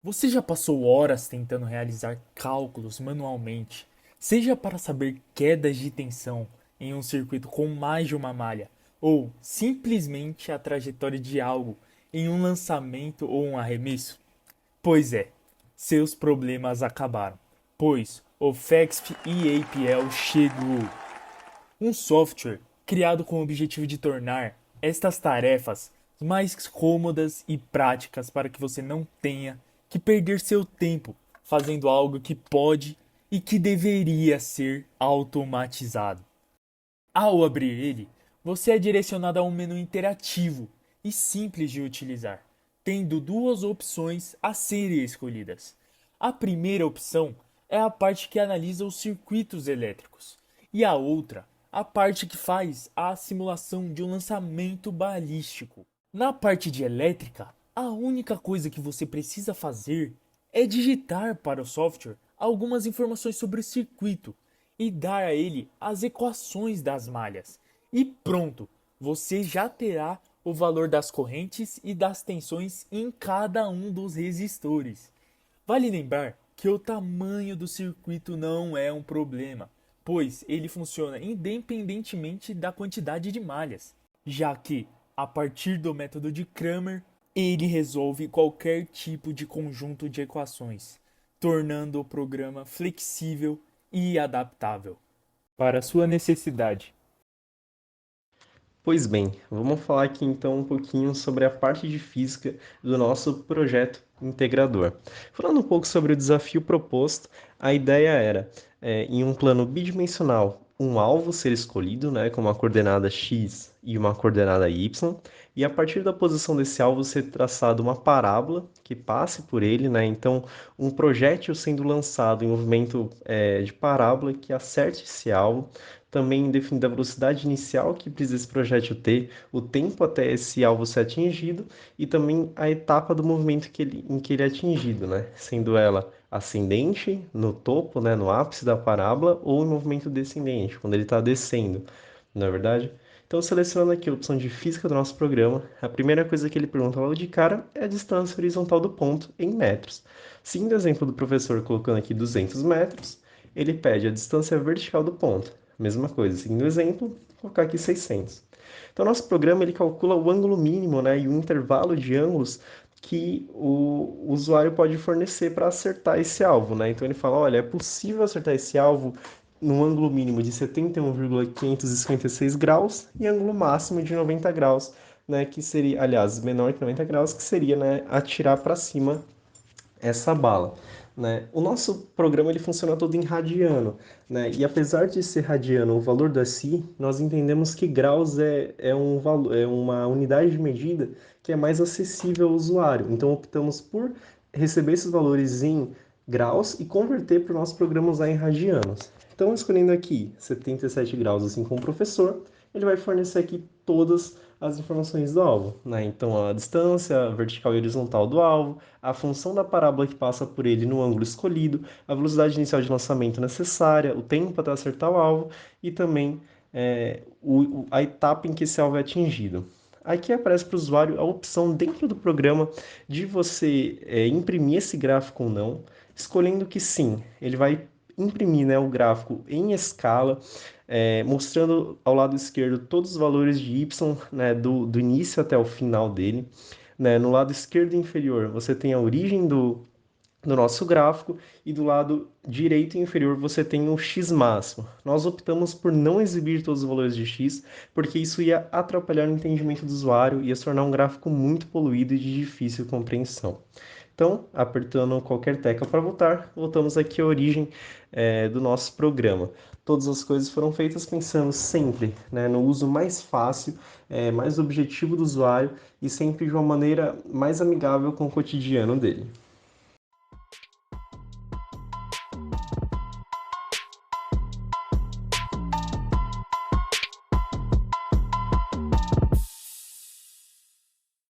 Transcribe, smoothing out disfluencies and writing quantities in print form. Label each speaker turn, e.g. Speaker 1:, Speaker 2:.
Speaker 1: Você já passou horas tentando realizar cálculos manualmente, seja para saber quedas de tensão em um circuito com mais de uma malha, ou simplesmente a trajetória de algo em um lançamento ou um arremesso? Pois é, seus problemas acabaram, pois o FAXP EAPL chegou. Um software criado com o objetivo de tornar estas tarefas mais cômodas e práticas para que você não tenha que perder seu tempo fazendo algo que pode e que deveria ser automatizado. Ao abrir ele, você é direcionado a um menu interativo e simples de utilizar, tendo duas opções a serem escolhidas. A primeira opção é a parte que analisa os circuitos elétricos, e a outra, a parte que faz a simulação de um lançamento balístico. Na parte de elétrica, a única coisa que você precisa fazer é digitar para o software algumas informações sobre o circuito e dar a ele as equações das malhas. E pronto, você já terá o valor das correntes e das tensões em cada um dos resistores. Vale lembrar que o tamanho do circuito não é um problema, pois ele funciona independentemente da quantidade de malhas, já que, a partir do método de Cramer, ele resolve qualquer tipo de conjunto de equações, tornando o programa flexível e adaptável para a sua necessidade.
Speaker 2: Pois bem, vamos falar aqui então um pouquinho sobre a parte de física do nosso projeto integrador. Falando um pouco sobre o desafio proposto, a ideia era, em um plano bidimensional, um alvo ser escolhido, né, com uma coordenada x e uma coordenada y, e a partir da posição desse alvo ser traçado uma parábola que passe por ele, né, então um projétil sendo lançado em movimento de parábola que acerte esse alvo, também definindo a velocidade inicial que precisa esse projétil ter, o tempo até esse alvo ser atingido e também a etapa do movimento em que ele é atingido, né? Sendo ela ascendente no topo, né, no ápice da parábola, ou em movimento descendente, quando ele está descendo, não é verdade? Então, selecionando aqui a opção de física do nosso programa, a primeira coisa que ele pergunta logo de cara é a distância horizontal do ponto em metros. Seguindo o exemplo do professor colocando aqui 200 metros, ele pede a distância vertical do ponto. Mesma coisa, seguindo o exemplo, vou colocar aqui 600. Então, nosso programa ele calcula o ângulo mínimo, né, e o intervalo de ângulos que o usuário pode fornecer para acertar esse alvo, né? Então ele fala, olha, é possível acertar esse alvo no ângulo mínimo de 71,556 graus e ângulo máximo de 90 graus, né, que seria, aliás, menor que 90 graus, que seria, né, atirar para cima essa bala. Né? O nosso programa ele funciona todo em radiano, né? E apesar de ser radiano o valor da SI, nós entendemos que graus é uma unidade de medida que é mais acessível ao usuário. Então optamos por receber esses valores em graus e converter para o nosso programa usar em radianos. Então, escolhendo aqui 77 graus, assim como o professor, ele vai fornecer aqui todas as informações do alvo, né? Então, a distância a vertical e horizontal do alvo, a função da parábola que passa por ele no ângulo escolhido, a velocidade inicial de lançamento necessária, o tempo até acertar o alvo e também a etapa em que esse alvo é atingido. Aqui aparece para o usuário a opção dentro do programa de você imprimir esse gráfico ou não, escolhendo que sim, ele vai imprimir, né, o gráfico em escala, mostrando ao lado esquerdo todos os valores de y, né, do início até o final dele. Né? No lado esquerdo inferior, você tem a origem do nosso gráfico e do lado direito inferior você tem o x máximo. Nós optamos por não exibir todos os valores de x, porque isso ia atrapalhar o entendimento do usuário e ia se tornar um gráfico muito poluído e de difícil compreensão. Então, apertando qualquer tecla para voltar, voltamos aqui à origem do nosso programa. Todas as coisas foram feitas pensando sempre, né, no uso mais fácil, mais objetivo do usuário e sempre de uma maneira mais amigável com o cotidiano dele.